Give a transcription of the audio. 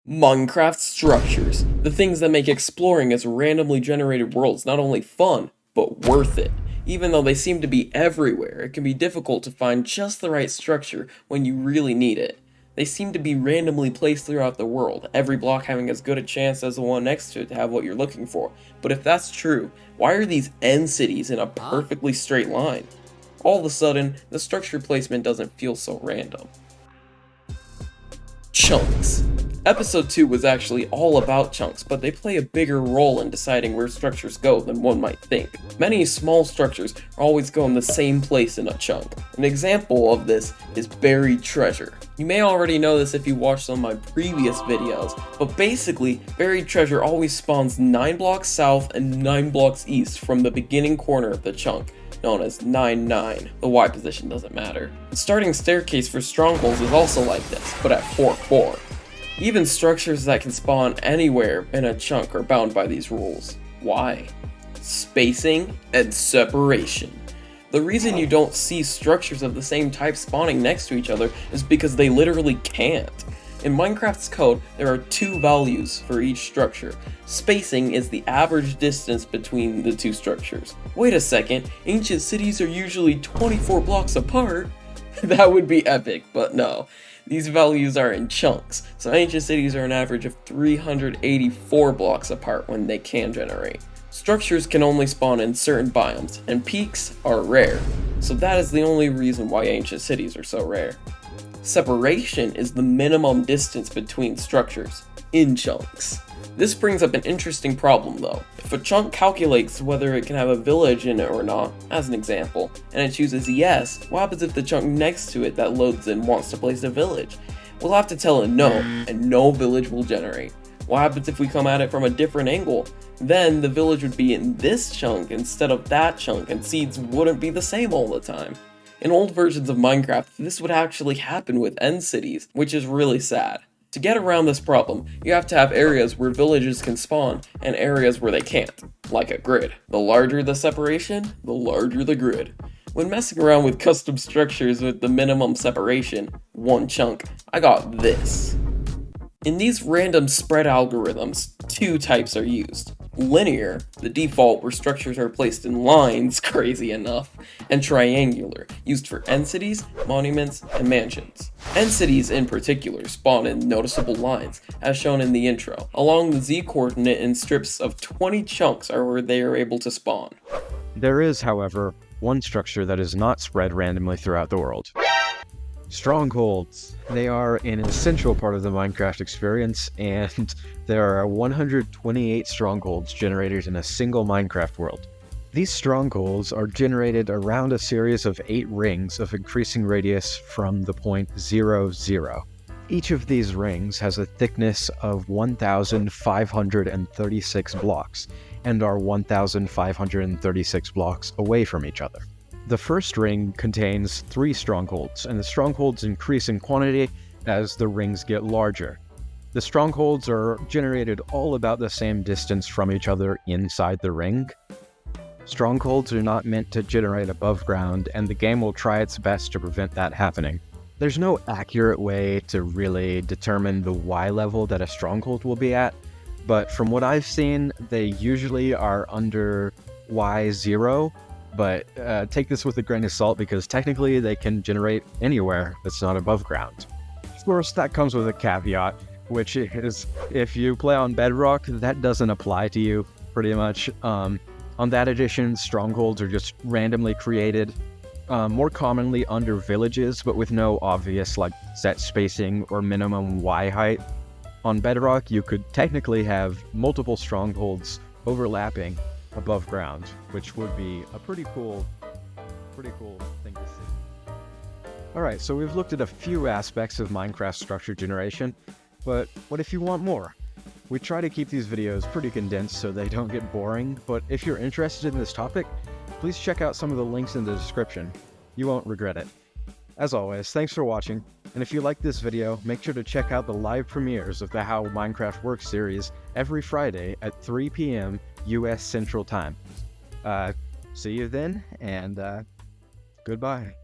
Minecraft structures, the things that make exploring its randomly generated worlds not only fun, but worth it. Even though they seem to be everywhere, it can be difficult to find just the right structure when you really need it. They seem to be randomly placed throughout the world, every block having as good a chance as the one next to it to have what you're looking for. But if that's true, why are these end cities in a perfectly straight line? All of a sudden, the structure placement doesn't feel so random. Chunks. Episode 2 was actually all about chunks, but they play a bigger role in deciding where structures go than one might think. Many small structures always go in the same place in a chunk. An example of this is buried treasure. You may already know this if you watched some of my previous videos, but basically, buried treasure always spawns 9 blocks south and 9 blocks east from the beginning corner of the chunk, known as 9-9. The Y position doesn't matter. The starting staircase for Strongholds is also like this, but at 4-4. Even structures that can spawn anywhere in a chunk are bound by these rules. Why? Spacing and separation. The reason you don't see structures of the same type spawning next to each other is because they literally can't. In Minecraft's code, there are 2 values for each structure. Spacing is the average distance between the 2 structures. Wait a second, ancient cities are usually 24 blocks apart? That would be epic, but no. These values are in chunks, so ancient cities are an average of 384 blocks apart when they can generate. Structures can only spawn in certain biomes, and peaks are rare, so that is the only reason why ancient cities are so rare. Separation is the minimum distance between structures, in chunks. This brings up an interesting problem though. If a chunk calculates whether it can have a village in it or not, as an example, and it chooses yes, what happens if the chunk next to it that loads in wants to place a village? We'll have to tell it no, and no village will generate. What happens if we come at it from a different angle? Then the village would be in this chunk instead of that chunk, and seeds wouldn't be the same all the time. In old versions of Minecraft, this would actually happen with end cities, which is really sad. To get around this problem, you have to have areas where villages can spawn, and areas where they can't, like a grid. The larger the separation, the larger the grid. When messing around with custom structures with the minimum separation, 1 chunk, I got this. In these random spread algorithms, 2 types are used. Linear, the default where structures are placed in lines, crazy enough, and triangular, used for end cities, monuments, and mansions. End cities in particular spawn in noticeable lines, as shown in the intro. Along the z-coordinate in strips of 20 chunks are where they are able to spawn. There is, however, one structure that is not spread randomly throughout the world. Strongholds. They are an essential part of the Minecraft experience, and there are 128 strongholds generated in a single Minecraft world. These strongholds are generated around a series of 8 rings of increasing radius from the point 0, 0. Each of these rings has a thickness of 1,536 blocks, and are 1,536 blocks away from each other. The first ring contains 3 strongholds, and the strongholds increase in quantity as the rings get larger. The strongholds are generated all about the same distance from each other inside the ring. Strongholds are not meant to generate above ground, and the game will try its best to prevent that happening. There's no accurate way to really determine the Y level that a stronghold will be at, but from what I've seen, they usually are under Y0, but take this with a grain of salt because technically they can generate anywhere that's not above ground. Of course, that comes with a caveat, which is if you play on Bedrock, that doesn't apply to you pretty much. On that edition, strongholds are just randomly created, more commonly under villages, but with no obvious set spacing or minimum Y height. On Bedrock, you could technically have multiple strongholds overlapping above ground, which would be a pretty cool thing to see. Alright, so we've looked at a few aspects of Minecraft structure generation, but what if you want more? We try to keep these videos pretty condensed so they don't get boring, but if you're interested in this topic, please check out some of the links in the description. You won't regret it. As always, thanks for watching, and if you like this video, make sure to check out the live premieres of the How Minecraft Works series every Friday at 3 p.m. US Central Time. See you then, and goodbye.